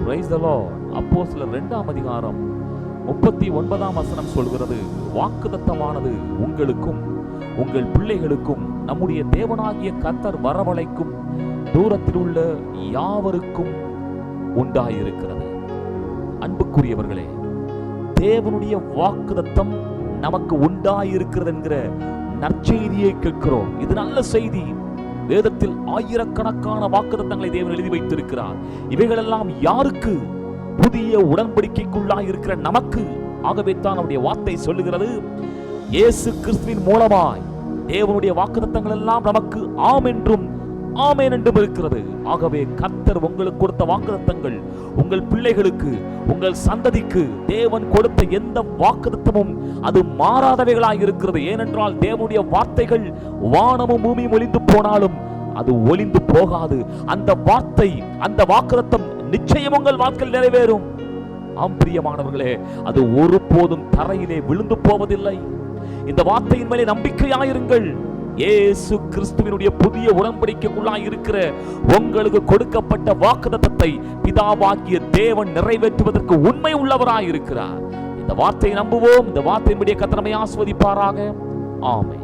Praise the Lord. அப்போஸ்தலர் 2ஆம் அதிகாரம் 39ஆம் வசனம் சொல்கிறது, வாக்குத்தத்தமானது உங்களுக்கும் உங்கள் பிள்ளைகளுக்கும் நம்முடைய தேவனாகிய கர்த்தர் வரவழைக்கும் தூரத்தில் உள்ள யாவருக்கும் உண்டாயிருக்கிறது. அன்புக்குரியவர்களே, தேவனுடைய வாக்குத்தத்தம் நமக்கு உண்டாயிருக்கிறது என்கிற நற்செய்தியை கேட்கிறோம். இது நல்ல செய்தி. வேதத்தில் ஆயிரக்கணக்கான வாக்குத்தத்தங்களை தேவன் எழுதி வைத்திருக்கிறார். இவைகளெல்லாம் யாருக்கு? புதிய உடன்படிக்கைக்குள்ளாய் இருக்கிற நமக்கு. ஆகவே தான் அவருடைய வார்த்தை சொல்லுகிறது, இயேசு கிறிஸ்துவின் மூலமாய் தேவனுடைய வாக்குத்தத்தங்கள் எல்லாம் நமக்கு ஆம் என்றும் ஆமென் என்றும் இருக்கிறது. ஆகவே கர்த்தர் உங்களுக்கு கொடுத்த வாக்குத்தத்தங்கள் உங்கள் பிள்ளைகளுக்கு, உங்கள் சந்ததிக்கு தேவன் கொடுத்த எந்த வாக்குத்தத்தமும் அது மாறாதவைகளாய் இருக்கிறது. ஏனென்றால் தேவனுடைய வார்த்தைகள் வானமும் பூமியும் ஒளிந்து போனாலும் அது ஒளிந்து போகாது. அந்த வார்த்தை, அந்த வாக்குத்தத்தம் நிச்சயம் உங்கள் வாழ்க்கையில் நிறைவேறும். ஆம் பிரியமானவர்களே, அது ஒருபோதும் தரையிலே விழுந்து போவதில்லை. இந்த வார்த்தையின் மேலே நம்பிக்கையாயிருங்கள். இயேசு கிறிஸ்துவினுடைய புதிய உடன்படிக்கைக்குள்ளாய் இருக்கிற உங்களுக்கு கொடுக்கப்பட்ட வாக்குத்தத்தத்தை பிதாவாகிய தேவன் நிறைவேற்றுவதற்கு உண்மை உள்ளவராய் இருக்கிறார். இந்த வார்த்தையை நம்புவோம். இந்த வார்த்தையின்படியே கர்த்தர் நம்மை ஆசீர்வதிப்பாராக. ஆமென்.